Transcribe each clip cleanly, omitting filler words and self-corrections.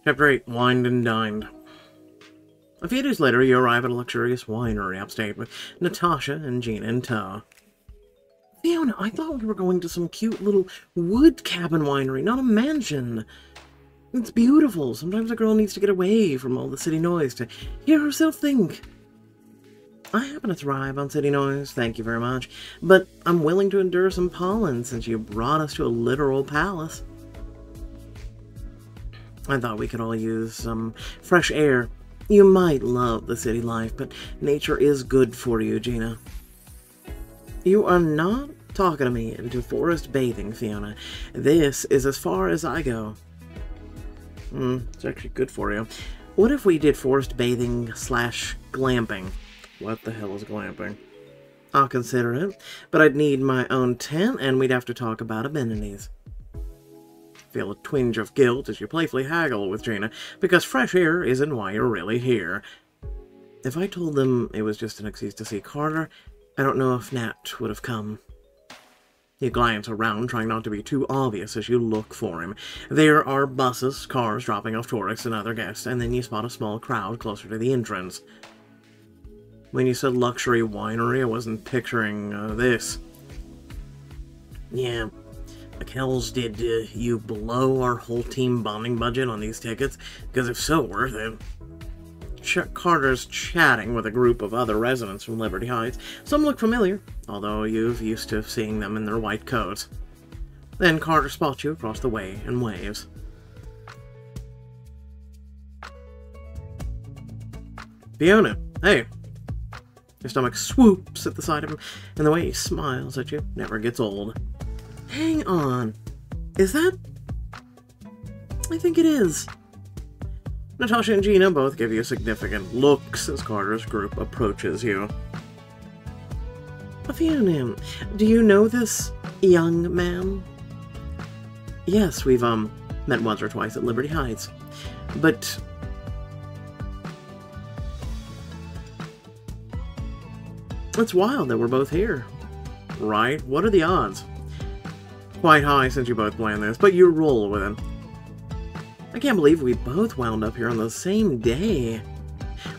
Chapter 8, Wined and Dined. A few days later, you arrive at a luxurious winery upstate with Natasha and Gina in tow. Fiona, I thought we were going to some cute little wood cabin winery, not a mansion. It's beautiful. Sometimes a girl needs to get away from all the city noise to hear herself think. I happen to thrive on city noise, thank you very much, but I'm willing to endure some pollen since you brought us to a literal palace. I thought we could all use some fresh air. You might love the city life, but nature is good for you, Gina. You are not talking to me into forest bathing, Fiona. This is as far as I go. It's actually good for you. What if we did forest bathing / glamping? What the hell is glamping? I'll consider it, but I'd need my own tent, and we'd have to talk about amenities. Feel a twinge of guilt as you playfully haggle with Gina, because fresh air isn't why you're really here. If I told them it was just an excuse to see Carter, I don't know if Nat would have come. You glance around, trying not to be too obvious as you look for him. There are buses, cars dropping off tourists and other guests, and then you spot a small crowd closer to the entrance. When you said luxury winery, I wasn't picturing this. Yeah. Kells, did you blow our whole team bonding budget on these tickets? Because if so, worth it. Carter's chatting with a group of other residents from Liberty Heights. Some look familiar, although you've used to seeing them in their white coats. Then Carter spots you across the way and waves. Fiona, hey. Your stomach swoops at the sight of him, and the way he smiles at you never gets old. Hang on. Is that? I think it is. Natasha and Gina both give you significant looks as Carter's group approaches you. Fiona, do you know this young man? Yes, we've, met once or twice at Liberty Heights. But it's wild that we're both here. Right? What are the odds? Quite high since you both planned this, but you roll with it. I can't believe we both wound up here on the same day.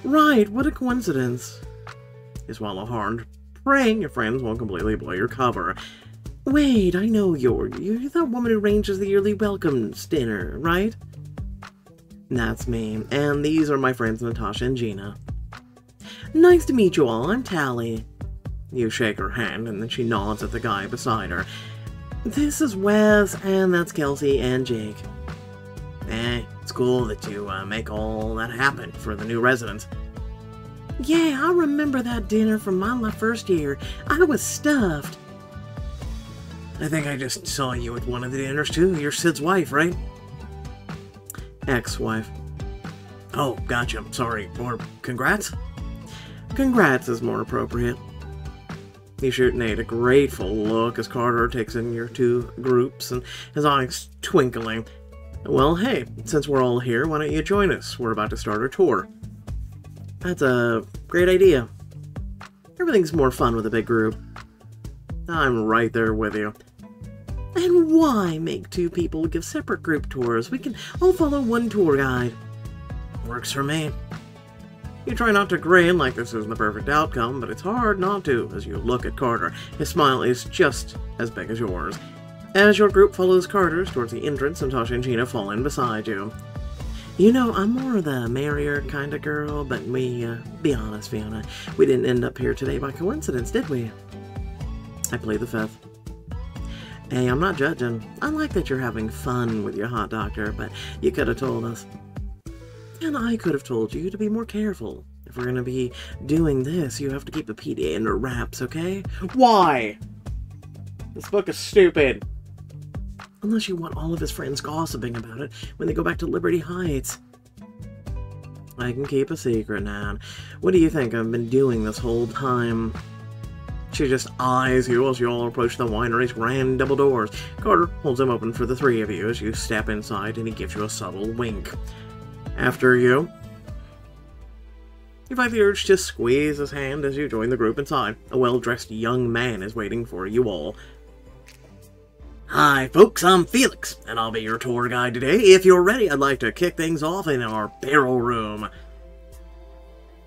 Right, what a coincidence. You swallow hard, praying your friends won't completely blow your cover. Wait, I know you're that woman who arranges the yearly welcomes dinner, right? That's me, and these are my friends Natasha and Gina. Nice to meet you all, I'm Tally. You shake her hand, and then she nods at the guy beside her. This is Wes, and that's Kelsey and Jake. It's cool that you make all that happen for the new residents. Yeah, I remember that dinner from my first year. I was stuffed. I think I just saw you at one of the dinners too. You're Sid's wife, right? Ex-wife. Oh, gotcha. Sorry. Or congrats? Congrats is more appropriate. You shoot Nate a grateful look as Carter takes in your two groups, and his eyes twinkling. Well, hey, since we're all here, why don't you join us? We're about to start our tour. That's a great idea. Everything's more fun with a big group. I'm right there with you. And why make two people give separate group tours? We can all follow one tour guide. Works for me. You try not to grin like this isn't the perfect outcome, but it's hard not to as you look at Carter. His smile is just as big as yours. As your group follows Carter's towards the entrance, Natasha and Gina fall in beside you. You know, I'm more of the merrier kind of girl, but be honest, Fiona, we didn't end up here today by coincidence, did we? I plead the fifth. Hey, I'm not judging. I like that you're having fun with your hot doctor, but you could have told us. And I could have told you to be more careful. If we're going to be doing this, you have to keep the PDA under wraps, okay? Why? This book is stupid. Unless you want all of his friends gossiping about it when they go back to Liberty Heights. I can keep a secret, Nan. What do you think I've been doing this whole time? She just eyes you as you all approach the winery's grand double doors. Carter holds them open for the three of you as you step inside, and he gives you a subtle wink. After you. You find the urge to squeeze his hand as you join the group inside. A well-dressed young man is waiting for you all. Hi folks, I'm Felix, and I'll be your tour guide today. If you're ready, I'd like to kick things off in our barrel room.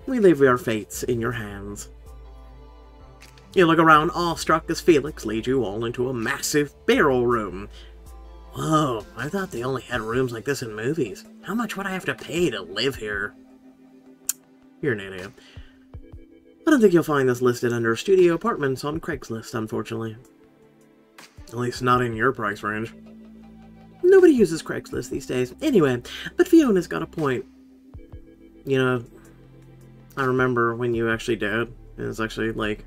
We leave our fates in your hands. You look around awestruck as Felix leads you all into a massive barrel room. Whoa, I thought they only had rooms like this in movies. How much would I have to pay to live here? You're an idiot. I don't think you'll find this listed under studio apartments on Craigslist, unfortunately. At least not in your price range. Nobody uses Craigslist these days. Anyway, but Fiona's got a point. You know, I remember when you actually did. It was actually, like,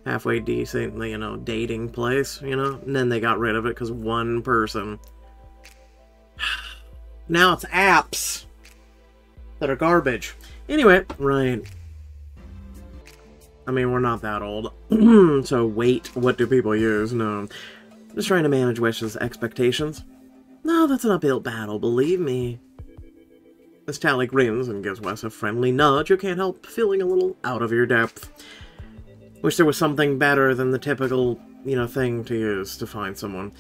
halfway decent, you know, dating place, you know? And then they got rid of it because one person. Now it's apps that are garbage. Anyway, right. I mean, we're not that old. So wait, what do people use? No. Just trying to manage Wes's expectations. No, that's an uphill battle, believe me. As Tally grins and gives Wes a friendly nudge, you can't help feeling a little out of your depth. Wish there was something better than the typical, you know, thing to use to find someone.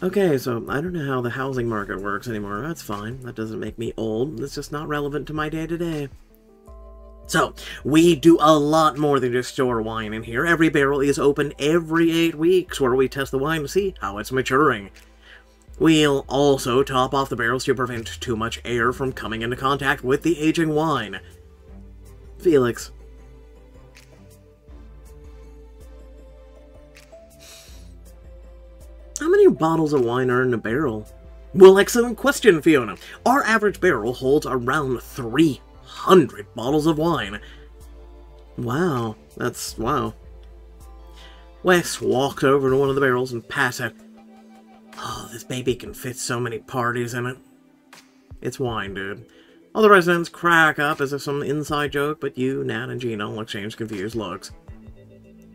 Okay, so I don't know how the housing market works anymore. That's fine. That doesn't make me old. It's just not relevant to my day-to-day. So, we do a lot more than just store wine in here. Every barrel is open every 8 weeks, where we test the wine to see how it's maturing. We'll also top off the barrels to prevent too much air from coming into contact with the aging wine. Felix. How many bottles of wine are in a barrel? Well, excellent question, Fiona. Our average barrel holds around 300 bottles of wine. Wow, wow. Wes walked over to one of the barrels and passed it. Oh, this baby can fit so many parties in it. It's wine, dude. All the residents crack up as if some inside joke, but you, Nat, and Gina all exchange confused looks.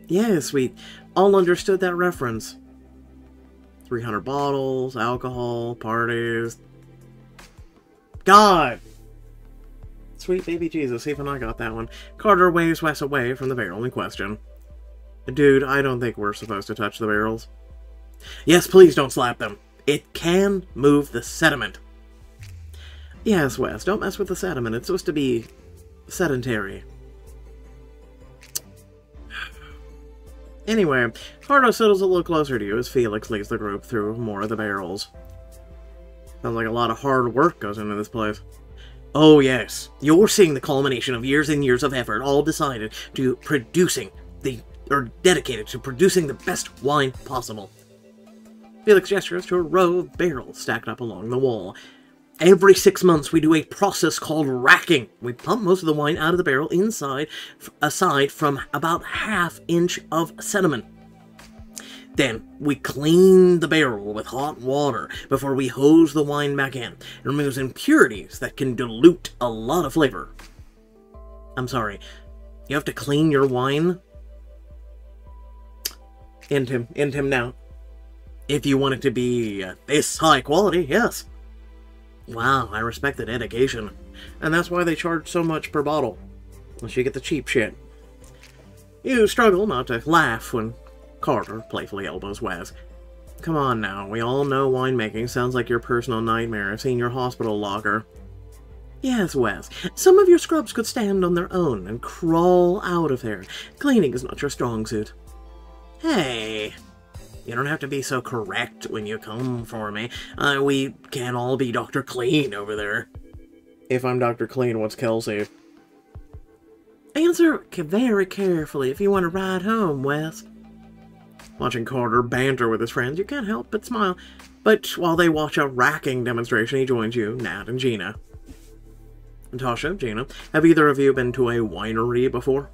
Yes, we all understood that reference. 300 bottles, alcohol, parties. God! Sweet baby Jesus, even I got that one. Carter waves Wes away from the barrel in question. Dude, I don't think we're supposed to touch the barrels. Yes, please don't slap them. It can move the sediment. Yes, Wes, don't mess with the sediment. It's supposed to be sedentary. Anyway, Carter settles a little closer to you as Felix leads the group through more of the barrels. Sounds like a lot of hard work goes into this place. Oh yes, you're seeing the culmination of years and years of effort, all dedicated to producing the best wine possible. Felix gestures to a row of barrels stacked up along the wall. Every 6 months we do a process called racking. We pump most of the wine out of the barrel aside from about ½ inch of sediment. Then, we clean the barrel with hot water before we hose the wine back in. It removes impurities that can dilute a lot of flavor. I'm sorry, you have to clean your wine? End him now. If you want it to be this high quality, yes. Wow, I respect the dedication. And that's why they charge so much per bottle. Unless you get the cheap shit. You struggle not to laugh when Carter playfully elbows Wes. Come on now, we all know winemaking sounds like your personal nightmare. I've seen your hospital locker. Yes, Wes, some of your scrubs could stand on their own and crawl out of there. Cleaning is not your strong suit. Hey, you don't have to be so correct when you come for me. We can't all be Dr. Clean over there. If I'm Dr. Clean, what's Kelsey? Answer very carefully if you want to ride home, Wes. Watching Carter banter with his friends, you can't help but smile. But while they watch a racking demonstration, he joins you, Nat and Gina. Natasha, Gina, have either of you been to a winery before?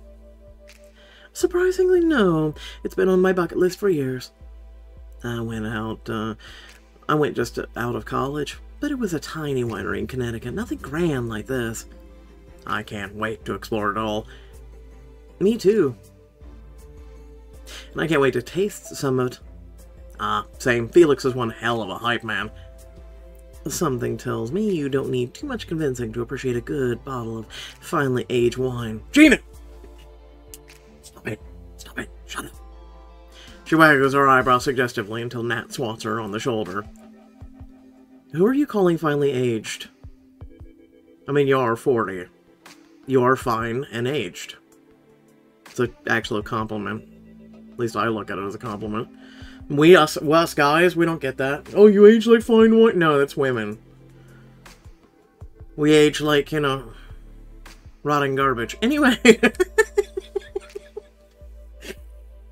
Surprisingly, no. It's been on my bucket list for years. I went just out of college, but it was a tiny winery in Connecticut, nothing grand like this. I can't wait to explore it all. Me too. And I can't wait to taste some of it. Same. Felix is one hell of a hype man. Something tells me you don't need too much convincing to appreciate a good bottle of finely aged wine. Gina! Stop it. Shut up. She waggles her eyebrow suggestively until Nat swats her on the shoulder. Who are you calling finely aged? I mean, you are 40. You are fine and aged. It's actually a compliment. At least I look at it as a compliment. Us guys, we don't get that. Oh, you age like fine wine? No, that's women. We age like, you know, rotting garbage. Anyway.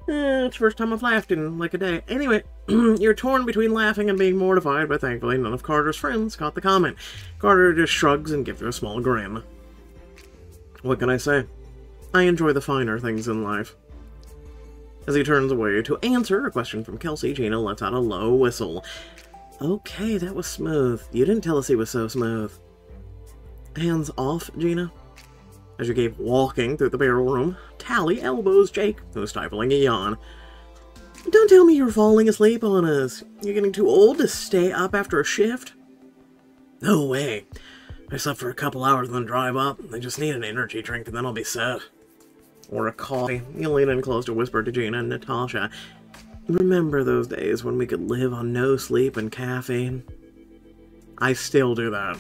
It's the first time I've laughed in like a day. Anyway, you're torn between laughing and being mortified, but thankfully none of Carter's friends caught the comment. Carter just shrugs and gives you a small grin. What can I say? I enjoy the finer things in life. As he turns away to answer a question from Kelsey, Gina lets out a low whistle. Okay, that was smooth. You didn't tell us he was so smooth. Hands off, Gina. As you keep walking through the barrel room, Tally elbows Jake, who's stifling a yawn. Don't tell me you're falling asleep on us. You're getting too old to stay up after a shift? No way. I slept for a couple hours and then drive up. I just need an energy drink and then I'll be set. Or a coffee. You lean in close to whisper to Gina and Natasha. Remember those days when we could live on no sleep and caffeine? I still do that.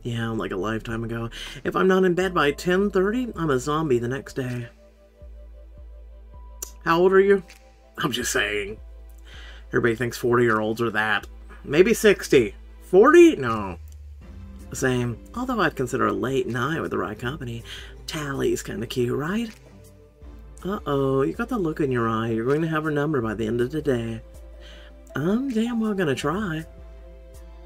Yeah, like a lifetime ago. If I'm not in bed by 10:30, I'm a zombie the next day. How old are you? I'm just saying. Everybody thinks 40-year-olds are that. Maybe 60. 40? No. Same. Although I'd consider a late night with the right company. Tally's kind of cute, right? Uh-oh, you got the look in your eye. You're going to have her number by the end of the day. I'm damn well gonna try.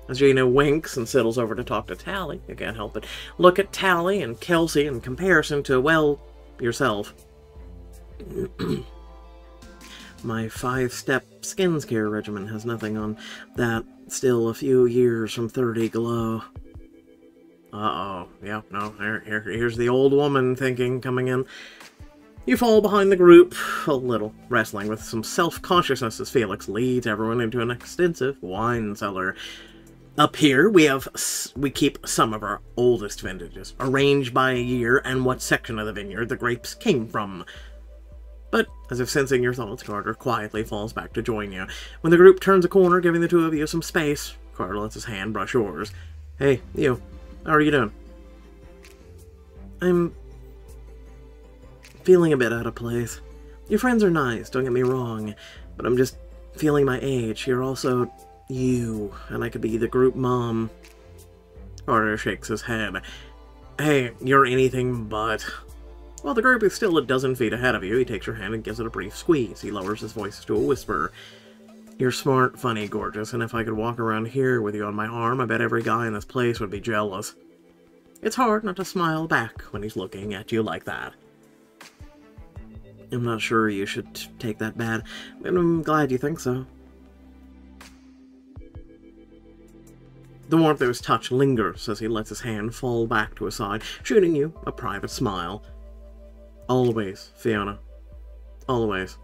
As Gina winks and settles over to talk to Tally, you can't help but look at Tally and Kelsey in comparison to, well, yourself. My 5-step skincare regimen has nothing on that still a few years from 30 glow. Uh-oh. Yep, no, here's the old woman thinking coming in. You fall behind the group, a little, wrestling with some self-consciousness as Felix leads everyone into an extensive wine cellar. Up here, we keep some of our oldest vintages, arranged by year and what section of the vineyard the grapes came from. But, as if sensing your thoughts, Carter quietly falls back to join you. When the group turns a corner, giving the two of you some space, Carter lets his hand brush yours. Hey, you. How are you doing? I'm feeling a bit out of place. Your friends are nice, don't get me wrong, but I'm just feeling my age. You're also you, and I could be the group mom. Carter shakes his head. Hey, you're anything but. While the group is still a dozen feet ahead of you, he takes your hand and gives it a brief squeeze. He lowers his voice to a whisper. You're smart, funny, gorgeous, and if I could walk around here with you on my arm, I bet every guy in this place would be jealous. It's hard not to smile back when he's looking at you like that. I'm not sure you should take that bad, but I'm glad you think so. The warmth of his touch lingers as he lets his hand fall back to his side, shooting you a private smile. Always, Fiona. Always.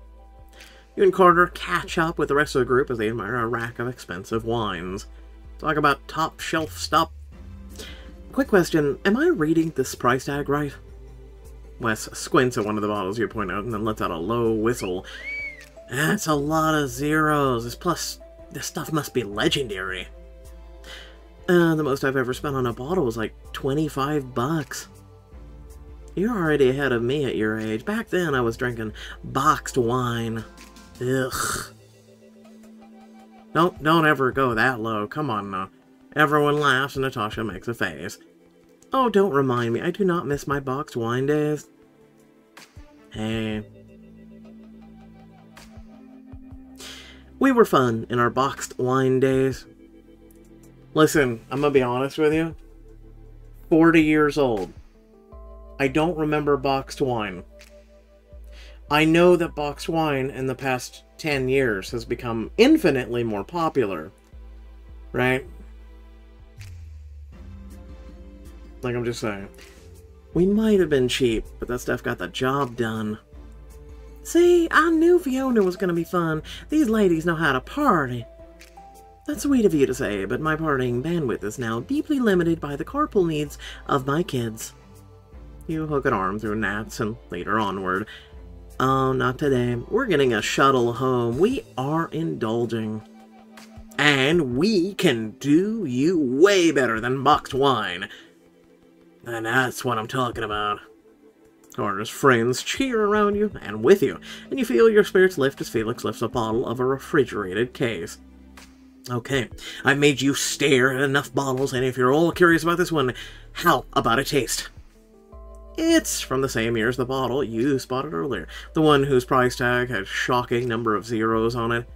You and Carter catch up with the rest of the group as they admire a rack of expensive wines. Talk about top shelf stuff. Quick question, am I reading this price tag right? Wes squints at one of the bottles you point out and then lets out a low whistle. That's a lot of zeros. Plus, this stuff must be legendary. The most I've ever spent on a bottle was like 25 bucks. You're already ahead of me at your age. Back then, I was drinking boxed wine. Ugh. Don't ever go that low. Come on now. Everyone laughs and Natasha makes a face. Oh, don't remind me. I do not miss my boxed wine days. Hey. We were fun in our boxed wine days. Listen, I'm gonna be honest with you. 40 years old. I don't remember boxed wine. I know that boxed wine in the past 10 years has become infinitely more popular. Right? Like, I'm just saying. We might have been cheap, but that stuff got the job done. See, I knew Fiona was gonna be fun. These ladies know how to party. That's sweet of you to say, but my partying bandwidth is now deeply limited by the carpool needs of my kids. You hook an arm through Nat's and lead her onward. Oh, not today. We're getting a shuttle home. We are indulging. And we can do you way better than boxed wine. And that's what I'm talking about. Carter's friends cheer around you and with you, and you feel your spirits lift as Felix lifts a bottle of a refrigerated case. Okay, I've made you stare at enough bottles, and if you're all curious about this one, how about a taste? It's from the same year as the bottle you spotted earlier, the one whose price tag had a shocking number of zeros on it.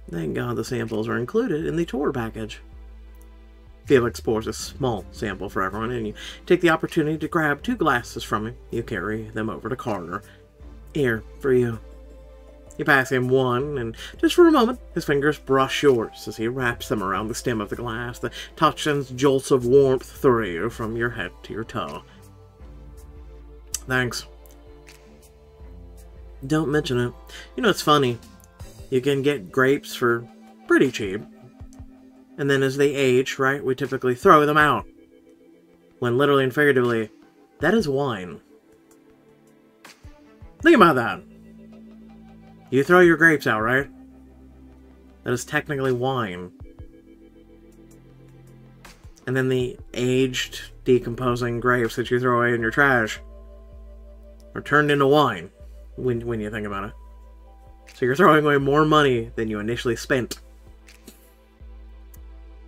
Thank God the samples are included in the tour package. Felix pours a small sample for everyone, and you take the opportunity to grab 2 glasses from him. You carry them over to Carter. Here, for you. You pass him one, and just for a moment, his fingers brush yours as he wraps them around the stem of the glass. The touch sends jolts of warmth through you from your head to your toe. Thanks. Don't mention it. You know, it's funny. You can get grapes for pretty cheap. And then as they age, right, we typically throw them out. When literally and figuratively, that is wine. Think about that. You throw your grapes out, right? That is technically wine. And then the aged, decomposing grapes that you throw away in your trash are turned into wine, when you think about it. So you're throwing away more money than you initially spent.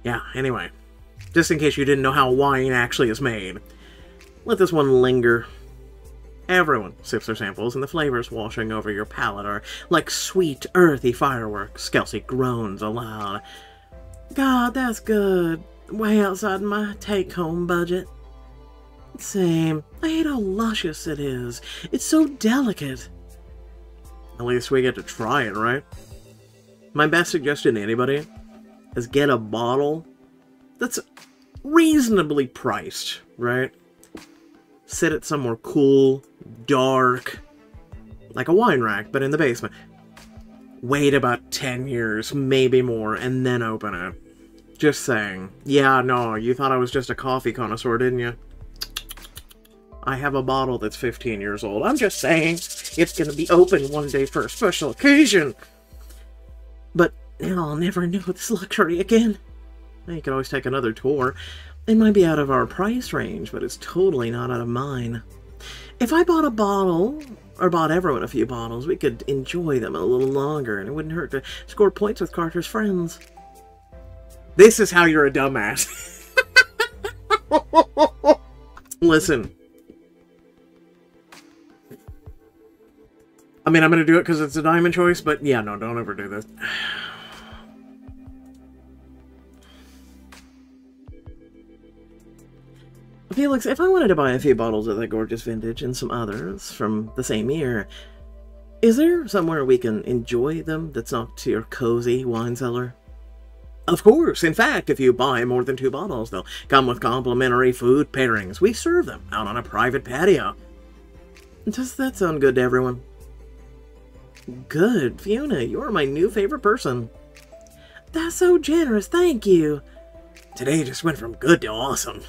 Yeah, anyway, just in case you didn't know how wine actually is made, let this one linger. Everyone sips their samples, and the flavors washing over your palate are like sweet, earthy fireworks. Kelsey groans aloud. God, that's good. Way outside my take-home budget. Same. I hate how luscious it is. It's so delicate. At least we get to try it, right? My best suggestion to anybody is get a bottle that's reasonably priced, right? Sit it somewhere cool, dark, like a wine rack, but in the basement. Wait about 10 years, maybe more, and then open it. Just saying. Yeah, no, you thought I was just a coffee connoisseur, didn't you? I have a bottle that's 15 years old. I'm just saying, it's gonna be open one day for a special occasion. But I'll never know this luxury again. You can always take another tour. It might be out of our price range, but it's totally not out of mine. If I bought a bottle, or bought everyone a few bottles, we could enjoy them a little longer, and it wouldn't hurt to score points with Carter's friends. This is how you're a dumbass. Listen. I mean, I'm going to do it because it's a diamond choice, but yeah, no, don't overdo this. Felix, if I wanted to buy a few bottles of that gorgeous vintage and some others from the same year, is there somewhere we can enjoy them that's not your cozy wine cellar? Of course. In fact, if you buy more than 2 bottles, they'll come with complimentary food pairings. We serve them out on a private patio. Does that sound good to everyone? Good. Fiona, you're my new favorite person. That's so generous. Thank you. Today just went from good to awesome.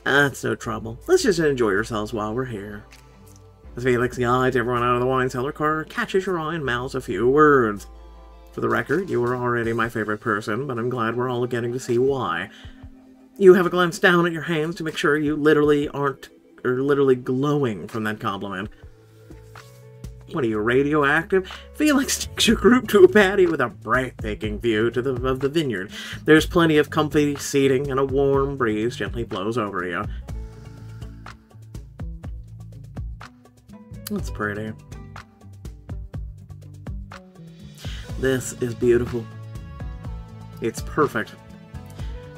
That's no trouble. Let's just enjoy yourselves while we're here. As Felix guides everyone out of the wine cellar, Carter catches your eye and mouths a few words. For the record, you were already my favorite person, but I'm glad we're all getting to see why. You have a glance down at your hands to make sure you literally aren't, or literally glowing from that compliment. What are you, radioactive? Felix takes your group to a patio with a breathtaking view of the vineyard. There's plenty of comfy seating and a warm breeze gently blows over you. That's pretty. This is beautiful. It's perfect.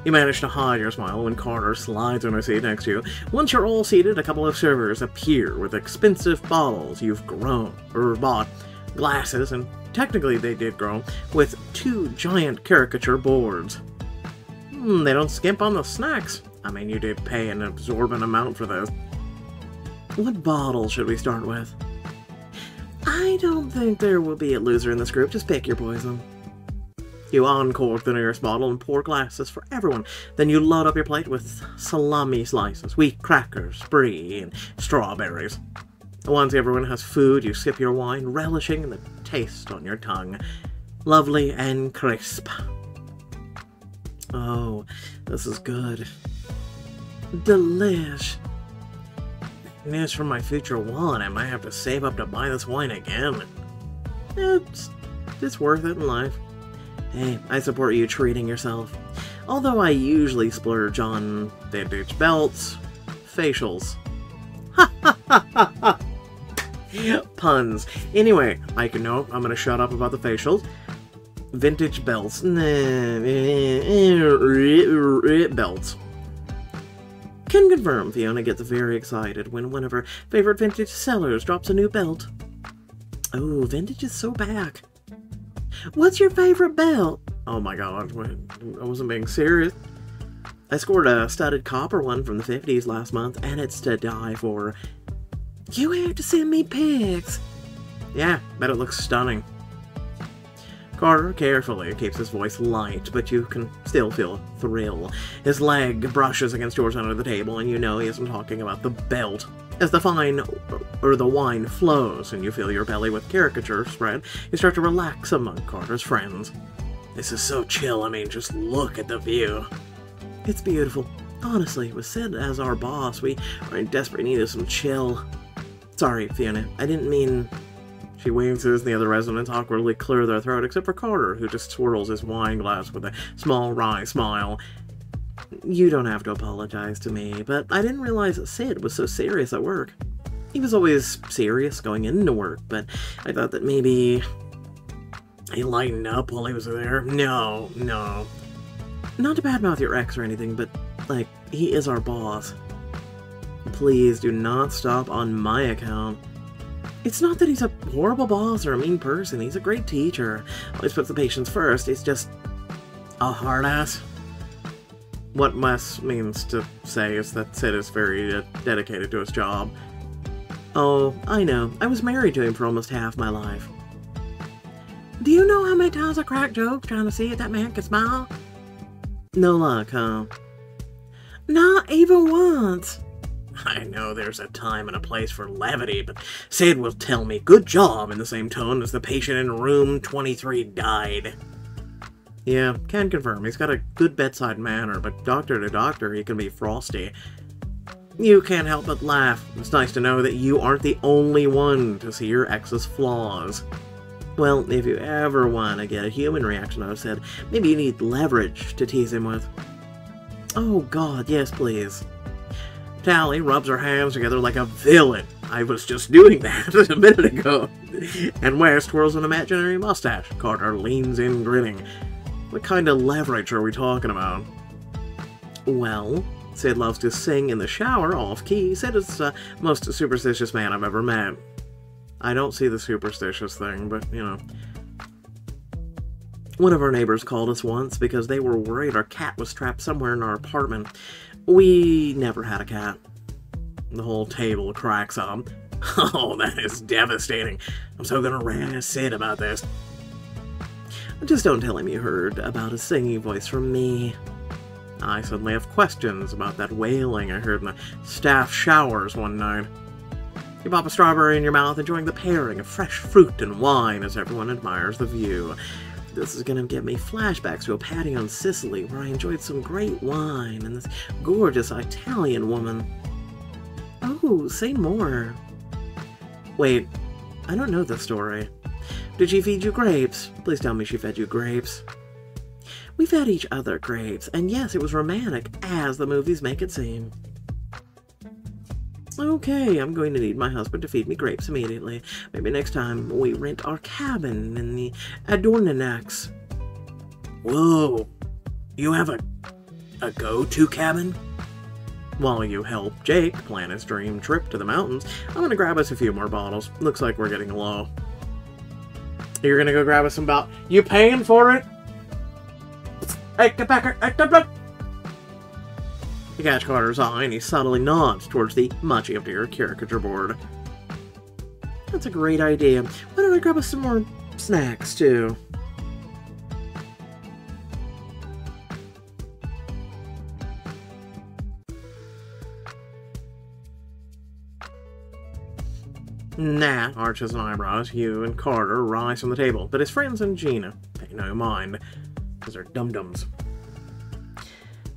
You manage to hide your smile when Carter slides on a seat next to you. Once you're all seated, a couple of servers appear with expensive bottles you've grown, or bought, glasses, and technically they did grow, with 2 giant caricature boards. They don't skimp on the snacks. I mean, you did pay an absorbent amount for those. What bottle should we start with? I don't think there will be a loser in this group. Just pick your poison. You uncork the nearest bottle and pour glasses for everyone. Then you load up your plate with salami slices, wheat crackers, brie, and strawberries. Once everyone has food, you sip your wine, relishing the taste on your tongue. Lovely and crisp. Oh, this is good. Delish. News from my future wallet, I might have to save up to buy this wine again. It's worth it in life. Hey, I support you treating yourself. Although I usually splurge on vintage belts, facials. Ha ha ha ha ha! Puns. Anyway, I'm gonna shut up about the facials. Vintage belts. Belts. Can confirm Fiona gets very excited when one of her favorite vintage sellers drops a new belt. Oh, vintage is so back. What's your favorite belt? Oh my god, I wasn't being serious. I scored a studded copper one from the 50s last month, and it's to die for. You have to send me pics. Yeah, bet it looks stunning. Carter carefully keeps his voice light, but you can still feel a thrill. His leg brushes against yours under the table, and you know he isn't talking about the belt. As the wine flows and you fill your belly with caricature spread, you start to relax among Carter's friends. This is so chill, I mean, just look at the view. It's beautiful. Honestly, with Sid as our boss, we are in desperate need of some chill. Sorry, Fiona, I didn't mean... She winces, and the other residents awkwardly clear their throat, except for Carter, who just swirls his wine glass with a small, wry smile. You don't have to apologize to me, but I didn't realize that Sid was so serious at work. He was always serious going into work, but I thought that maybe he lightened up while he was there. No. Not to badmouth your ex or anything, but, like, he is our boss. Please do not stop on my account. It's not that he's a horrible boss or a mean person. He's a great teacher. Always puts the patients first. He's just a hard ass. What Wes means to say is that Sid is very dedicated to his job. Oh, I know. I was married to him for almost half my life. Do you know how many times I cracked jokes trying to see if that man could smile? No luck, huh? Not even once. I know there's a time and a place for levity, but Sid will tell me, good job, in the same tone as the patient in room 23 died. Yeah, can confirm, he's got a good bedside manner, but doctor to doctor he can be frosty. You can't help but laugh. It's nice to know that you aren't the only one to see your ex's flaws. Well, if you ever want to get a human reaction out of Sid, maybe you need leverage to tease him with. Oh god, yes please. Tally rubs her hands together like a villain. I was just doing that a minute ago. And Wes twirls an imaginary mustache. Carter leans in, grinning. What kind of leverage are we talking about? Well, Sid loves to sing in the shower off-key. Sid is the most superstitious man I've ever met. I don't see the superstitious thing, but, you know. One of our neighbors called us once because they were worried our cat was trapped somewhere in our apartment. We never had a cat. The whole table cracks up. Oh, that is devastating. I'm so gonna rant at Sid about this. Just don't tell him you heard about his singing voice from me. I suddenly have questions about that wailing I heard in the staff showers one night. You pop a strawberry in your mouth, enjoying the pairing of fresh fruit and wine as everyone admires the view. This is going to give me flashbacks to a patio in Sicily where I enjoyed some great wine and this gorgeous Italian woman. Oh, say more. Wait, I don't know this story. Did she feed you grapes? Please tell me she fed you grapes. We fed each other grapes, and yes, it was romantic, as the movies make it seem. Okay, I'm going to need my husband to feed me grapes immediately. Maybe next time we rent our cabin in the Adornanax. Whoa, you have a go-to cabin? While you help Jake plan his dream trip to the mountains, I'm gonna grab us a few more bottles. Looks like we're getting low. You're gonna go grab us some bottles? You paying for it? Hey, get back here! You catch Carter's eye, and he subtly nods towards the much emptier caricature board. That's a great idea. Why don't I grab us some more snacks, too? Nat arches an eyebrow as Hugh and Carter rise from the table, but his friends and Gina pay no mind, because they're dum-dums.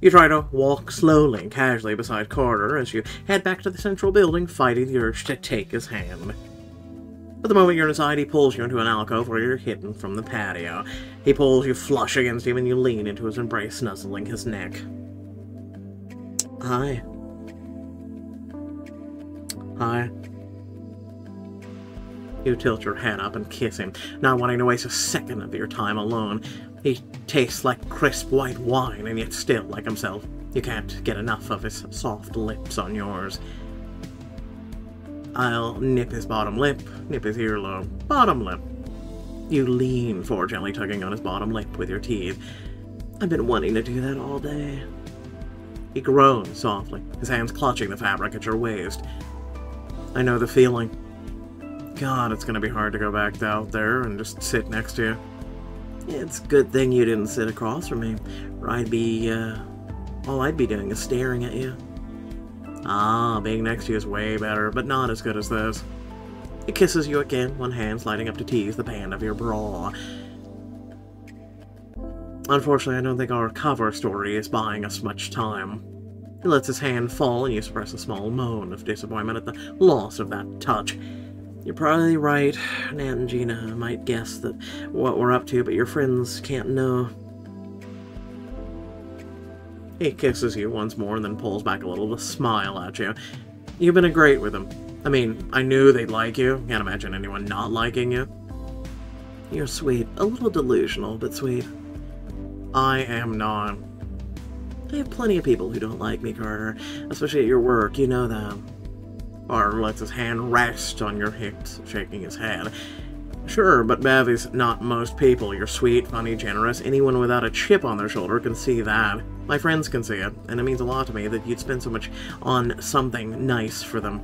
You try to walk slowly and casually beside Carter as you head back to the central building, fighting the urge to take his hand. But the moment you're inside, he pulls you into an alcove where you're hidden from the patio. He pulls you flush against him and you lean into his embrace, nuzzling his neck. Hi. Hi. You tilt your head up and kiss him, not wanting to waste a second of your time alone. He tastes like crisp white wine, and yet still like himself. You can't get enough of his soft lips on yours. I'll nip his bottom lip, nip his earlobe, bottom lip. You lean forward, gently tugging on his bottom lip with your teeth. I've been wanting to do that all day. He groans softly, his hands clutching the fabric at your waist. I know the feeling. God, it's gonna be hard to go back out there and just sit next to you. It's a good thing you didn't sit across from me, or all I'd be doing is staring at you. Ah, being next to you is way better, but not as good as this. He kisses you again, one hand sliding up to tease the band of your bra. Unfortunately, I don't think our cover story is buying us much time. He lets his hand fall, and you suppress a small moan of disappointment at the loss of that touch. You're probably right. Nat and Gina might guess that what we're up to, but your friends can't know. He kisses you once more and then pulls back a little to smile at you. You've been great with them. I mean, I knew they'd like you. Can't imagine anyone not liking you. You're sweet. A little delusional, but sweet. I am not. I have plenty of people who don't like me, Carter. Especially at your work, you know that. Carter lets his hand rest on your hips, shaking his head. Sure, but Bev is not most people. You're sweet, funny, generous. Anyone without a chip on their shoulder can see that. My friends can see it, and it means a lot to me that you'd spend so much on something nice for them.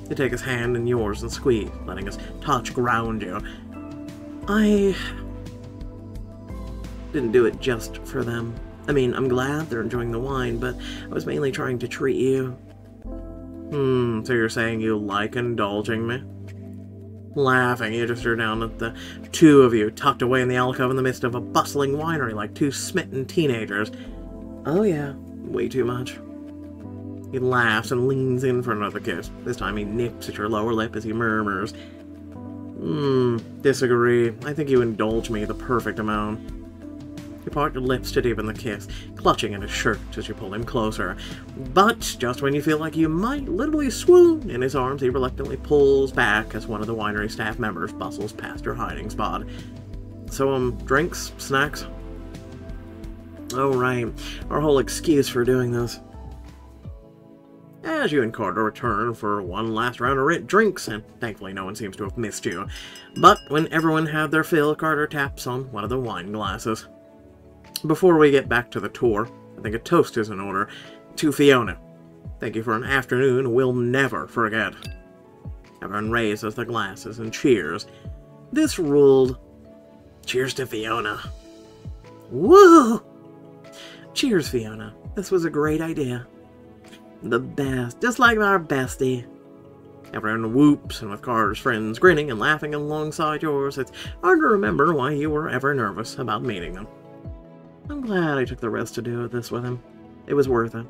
You take his hand in yours and squeeze, letting his touch ground you. I didn't do it just for them. I mean, I'm glad they're enjoying the wine, but I was mainly trying to treat you. So you're saying you like indulging me? Laughing, you just stare down at the two of you, tucked away in the alcove in the midst of a bustling winery like two smitten teenagers. Oh yeah, way too much. He laughs and leans in for another kiss. This time he nips at your lower lip as he murmurs. Disagree. I think you indulge me the perfect amount. You part your lips to deepen the kiss, clutching at his shirt as you pull him closer. But just when you feel like you might literally swoon in his arms, he reluctantly pulls back as one of the winery staff members bustles past your hiding spot. So, drinks? Snacks? Oh, right. Our whole excuse for doing this. As you and Carter return for one last round of drinks, and thankfully no one seems to have missed you. But when everyone had their fill, Carter taps on one of the wine glasses. Before we get back to the tour, I think a toast is in order. To Fiona. Thank you for an afternoon we'll never forget. Everyone raises their glasses and cheers. This ruled. Cheers to Fiona. Woo! Cheers, Fiona. This was a great idea. The best. Just like our bestie. Everyone whoops, and with Carter's friends grinning and laughing alongside yours, it's hard to remember why you were ever nervous about meeting them. I'm glad I took the risk to do this with him. It was worth it.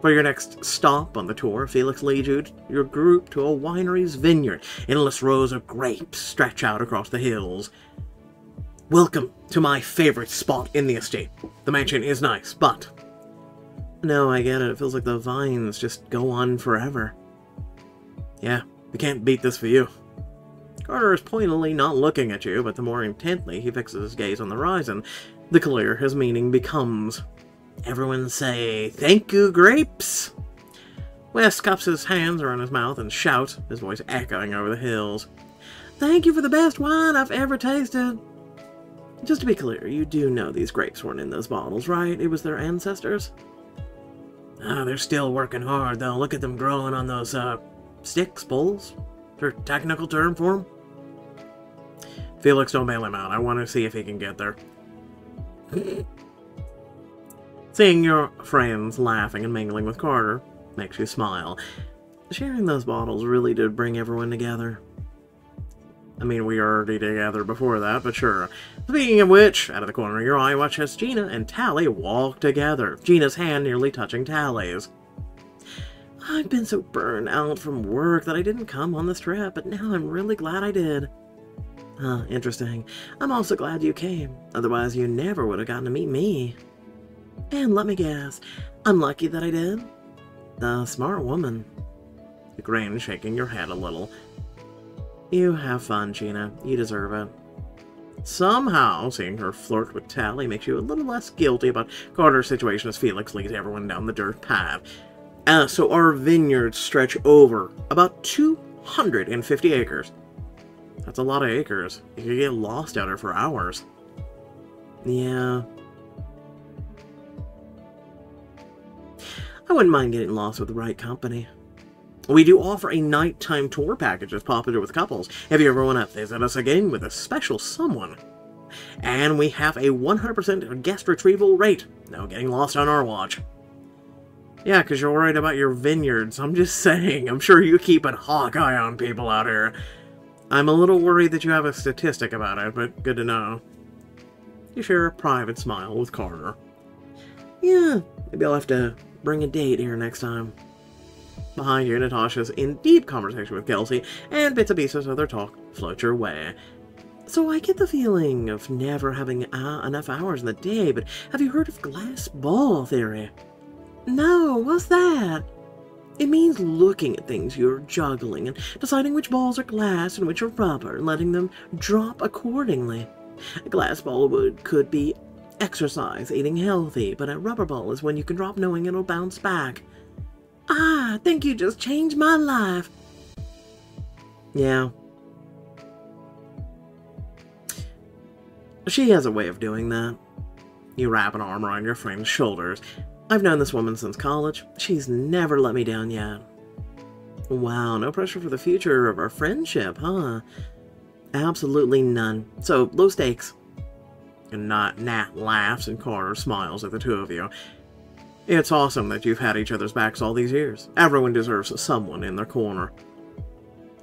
For your next stop on the tour, Felix leads your group to a winery's vineyard. Endless rows of grapes stretch out across the hills. Welcome to my favorite spot in the estate. The mansion is nice, but... No, I get it. It feels like the vines just go on forever. Yeah, we can't beat this for you. Carter is pointedly not looking at you, but the more intently he fixes his gaze on the horizon, the clearer his meaning becomes. Everyone say, "Thank you, grapes!" West cups his hands around his mouth and shouts, his voice echoing over the hills. Thank you for the best wine I've ever tasted. Just to be clear, you do know these grapes weren't in those bottles, right? It was their ancestors? Ah, they're still working hard, though. Look at them growing on those, sticks, poles? Is there a technical term for them? Felix, don't bail him out. I want to see if he can get there. Seeing your friends laughing and mingling with Carter makes you smile. Sharing those bottles really did bring everyone together. I mean, we were already together before that, but sure. Speaking of which, out of the corner of your eye, watch as Gina and Tally walk together, Gina's hand nearly touching Tally's. I've been so burned out from work that I didn't come on this trip, but now I'm really glad I did. Interesting. I'm also glad you came, otherwise you never would have gotten to meet me. And let me guess, I'm lucky that I did? The smart woman. You grin, shaking your head a little. You have fun, Gina. You deserve it. Somehow, seeing her flirt with Tally makes you a little less guilty about Carter's situation as Felix leads everyone down the dirt path. So our vineyards stretch over about 250 acres. That's a lot of acres. You could get lost out here for hours. Yeah. I wouldn't mind getting lost with the right company. We do offer a nighttime tour package that's popular with couples if you ever want to visit us again with a special someone. And we have a 100% guest retrieval rate. No getting lost on our watch. Yeah, because you're worried about your vineyards. I'm just saying, I'm sure you keep a hawk eye on people out here. I'm a little worried that you have a statistic about it, but good to know. You share a private smile with Carter. Yeah, maybe I'll have to bring a date here next time. Behind you, Natasha's in deep conversation with Kelsey, and bits and pieces of their talk float your way. So I get the feeling of never having enough hours in the day, but have you heard of glass ball theory? No, what's that? It means looking at things you're juggling and deciding which balls are glass and which are rubber and letting them drop accordingly. A glass ball could be exercise, eating healthy, but a rubber ball is when you can drop knowing it'll bounce back. I think you just changed my life. Yeah. She has a way of doing that. You wrap an arm around your friend's shoulders. I've known this woman since college. She's never let me down yet. Wow, no pressure for the future of our friendship, huh? Absolutely none. So, low stakes. And Nat laughs and Carter smiles at the two of you. It's awesome that you've had each other's backs all these years. Everyone deserves someone in their corner.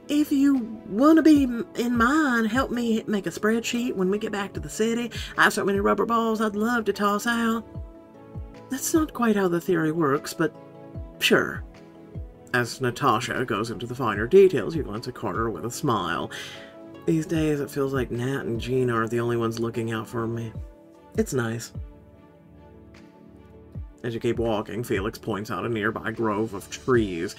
If you want to be in mine, help me make a spreadsheet when we get back to the city. I have so many rubber balls I'd love to toss out. That's not quite how the theory works, but sure. As Natasha goes into the finer details, you glance at Carter with a smile. These days, it feels like Nat and Gina are the only ones looking out for me. It's nice. As you keep walking, Felix points out a nearby grove of trees.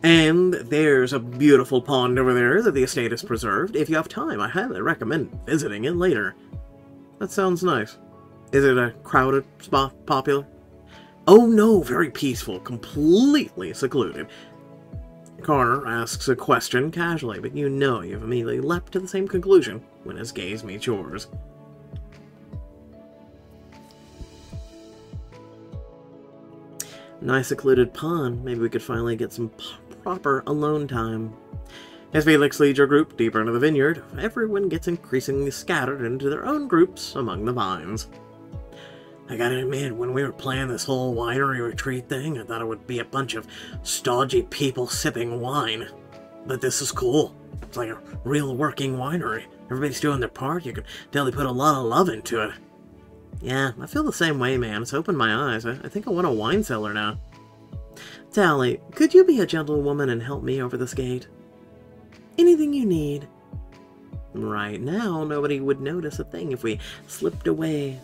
And there's a beautiful pond over there that the estate has preserved. If you have time, I highly recommend visiting it later. That sounds nice. Is it a crowded spot? Popular? Oh no, very peaceful, completely secluded. Carter asks a question casually, but you know you've immediately leapt to the same conclusion when his gaze meets yours. Nice secluded pond. Maybe we could finally get some proper alone time. As Felix leads your group deeper into the vineyard, everyone gets increasingly scattered into their own groups among the vines. I gotta admit, when we were planning this whole winery retreat thing, I thought it would be a bunch of stodgy people sipping wine. But this is cool. It's like a real working winery. Everybody's doing their part. You can tell they put a lot of love into it. Yeah, I feel the same way, man. It's opened my eyes. I think I want a wine cellar now. Tally, could you be a gentlewoman and help me over this gate? Anything you need. Right now, nobody would notice a thing if we slipped away.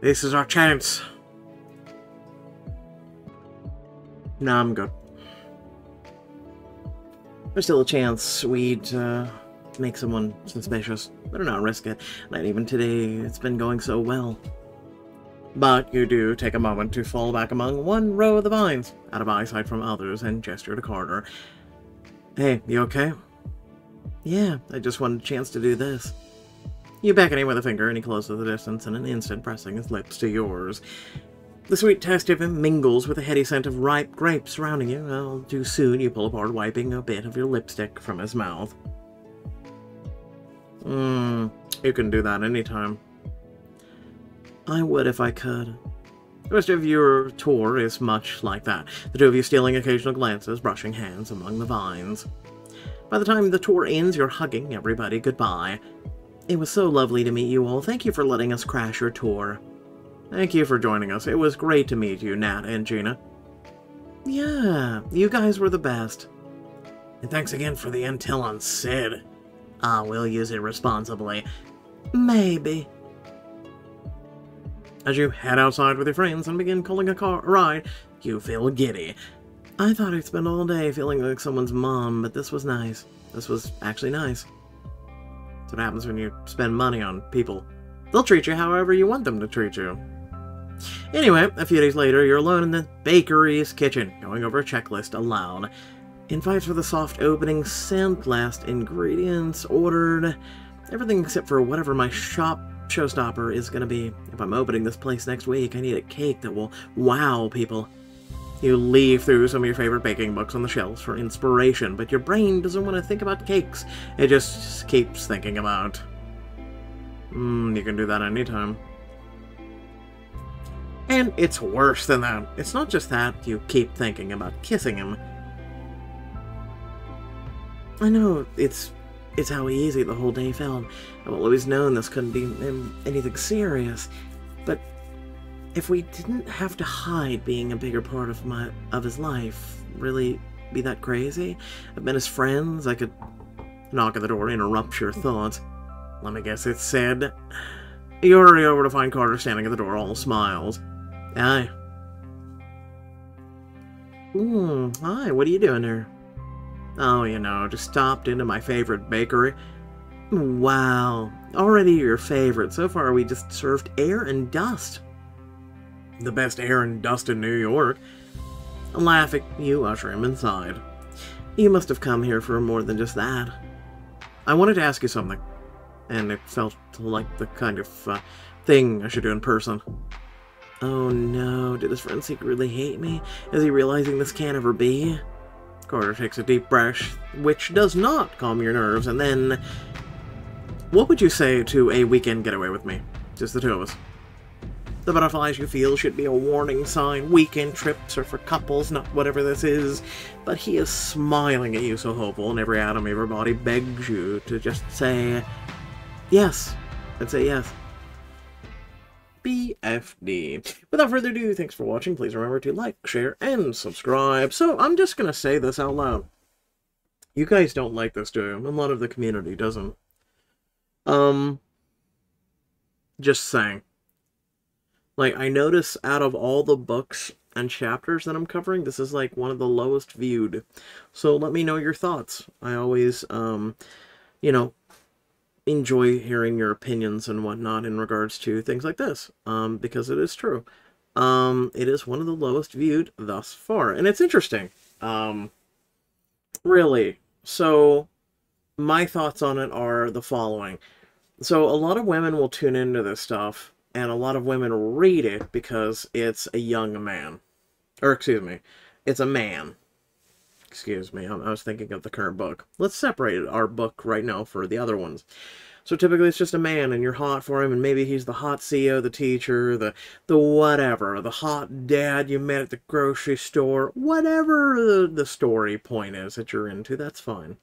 This is our chance. Nah, I'm good. There's still a chance we'd make someone suspicious. Better not risk it. Not even today. It's been going so well. But you do take a moment to fall back among one row of the vines, out of eyesight from others, and gesture to Carter. Hey, you okay? Yeah, I just wanted a chance to do this. You beckon him with a finger, and he closes the distance in an instant, pressing his lips to yours. The sweet taste of him mingles with the heady scent of ripe grapes surrounding you. Well, too soon you pull apart, wiping a bit of your lipstick from his mouth. You can do that anytime. I would if I could. The rest of your tour is much like that, the two of you stealing occasional glances, brushing hands among the vines. By the time the tour ends, you're hugging everybody goodbye. It was so lovely to meet you all. Thank you for letting us crash your tour. Thank you for joining us. It was great to meet you, Nat and Gina. Yeah, you guys were the best. And thanks again for the intel on Sid. We'll use it responsibly. Maybe. As you head outside with your friends and begin calling a ride, you feel giddy. I thought I'd spend all day feeling like someone's mom, but this was nice. This was actually nice. That's what happens when you spend money on people. They'll treat you however you want them to treat you. Anyway, a few days later, you're alone in the bakery's kitchen, going over a checklist aloud. Invites for the soft opening, sent, last ingredients, ordered. Everything except for whatever my showstopper is going to be. If I'm opening this place next week, I need a cake that will wow people. You leaf through some of your favorite baking books on the shelves for inspiration, but your brain doesn't want to think about cakes. It just keeps thinking about... you can do that anytime. And it's worse than that. It's not just that, you keep thinking about kissing him. I know, it's how easy the whole day felt. I've always known this couldn't be anything serious, but if we didn't have to hide being a bigger part of his life, really be that crazy? I've been his friends, I could knock at the door, interrupt your thoughts. Let me guess, it's Sid. You hurry over to find Carter standing at the door, all smiles. Hi. Hi, what are you doing here? Oh, you know, just stopped into my favorite bakery. Wow, already your favorite. So far we just served air and dust. The best air and dust in New York. Laughing, you usher him inside. You must have come here for more than just that. I wanted to ask you something, and it felt like the kind of thing I should do in person. Oh no, did his friend secretly hate me? Is he realizing this can't ever be? Carter takes a deep breath, which does not calm your nerves, and then... What would you say to a weekend getaway with me? Just the two of us. The butterflies you feel should be a warning sign. Weekend trips are for couples, not whatever this is. But he is smiling at you so hopeful, and every atom of your body begs you to just say... Yes. I'd say yes. BFD. Without further ado, thanks for watching. Please remember to like, share, and subscribe. So, I'm just gonna say this out loud. You guys don't like this, do you? A lot of the community doesn't. Just saying. Like, I notice out of all the books and chapters that I'm covering, this is like one of the lowest viewed. So let me know your thoughts. I always, you know, enjoy hearing your opinions and whatnot in regards to things like this, because it is true. It is one of the lowest viewed thus far, and it's interesting. Really. So, my thoughts on it are the following. So, a lot of women will tune into this stuff, and a lot of women read it because it's a young man. Or, excuse me, it's a man. Excuse me, I was thinking of the current book. Let's separate our book right now for the other ones. So typically it's just a man and you're hot for him, and maybe he's the hot CEO, the teacher, the whatever, the hot dad you met at the grocery store, whatever the story point is that you're into, that's fine.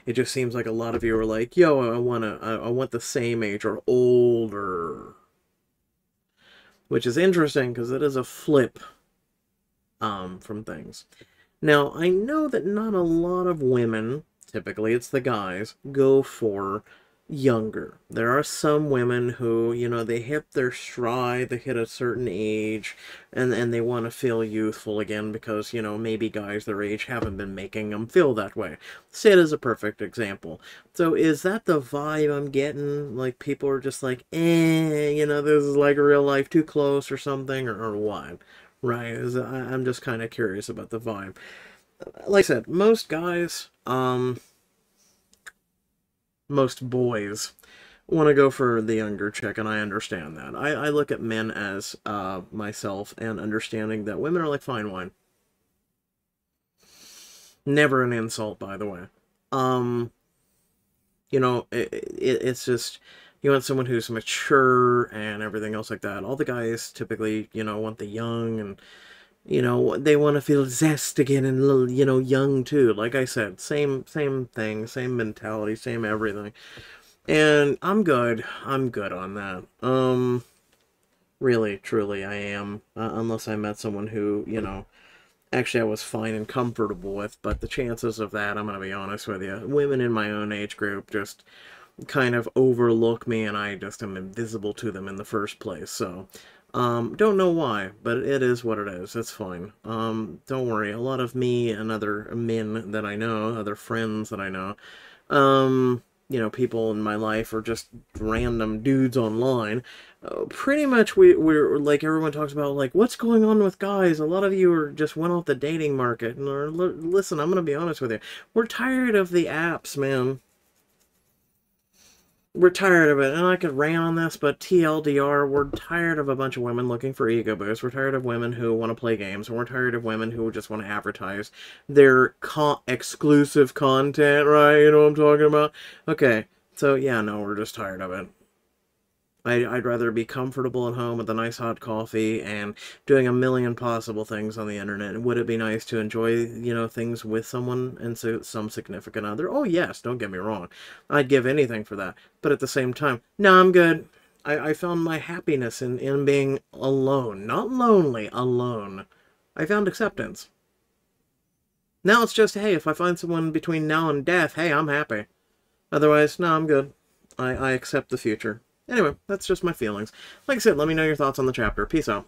It just seems like a lot of you are like, yo, I want the same age or older. Which is interesting because it is a flip from things. Now, I know that not a lot of women, typically it's the guys, go for younger. There are some women who, you know, they hit their stride, they hit a certain age, and they want to feel youthful again because, you know, maybe guys their age haven't been making them feel that way. Sid is a perfect example. So is that the vibe I'm getting? Like, people are just like, you know, this is like real life too close or something, or what? Right, I'm just kind of curious about the vibe. Like I said, most guys, most boys want to go for the younger chick, and I understand that. I look at men as myself and understanding that women are like fine wine. Never an insult, by the way. You know, it's just You want someone who's mature and everything else like that. All the guys typically, want the young and, they want to feel zest again and, young too. Like I said, same thing, same mentality, same everything. And I'm good. I'm good on that. Really, truly, I am. Unless I met someone who, actually I was fine and comfortable with. But the chances of that, I'm going to be honest with you, women in my own age group just kind of overlook me, and I just am invisible to them in the first place. So, don't know why, but it is what it is. It's fine. Don't worry. A lot of me and other men that I know, other friends that I know, people in my life are just random dudes online. Pretty much we're like, everyone talks about, like, what's going on with guys. A lot of you are just went off the dating market. And listen, I'm going to be honest with you. We're tired of the apps, man. We're tired of it, and I could rant on this, but TLDR, we're tired of a bunch of women looking for ego boosts. We're tired of women who want to play games, and we're tired of women who just want to advertise their exclusive content, right? You know what I'm talking about? Okay, so yeah, no, we're just tired of it. I'd rather be comfortable at home with a nice hot coffee and doing a million possible things on the internet. Would it be nice to enjoy, things with someone and some significant other? Oh, yes, don't get me wrong. I'd give anything for that. But at the same time, no, I'm good. I found my happiness in being alone. Not lonely, alone. I found acceptance. Now it's just, hey, if I find someone between now and death, hey, I'm happy. Otherwise, no, I'm good. I accept the future. Anyway, that's just my feelings. Like I said, let me know your thoughts on the chapter. Peace out.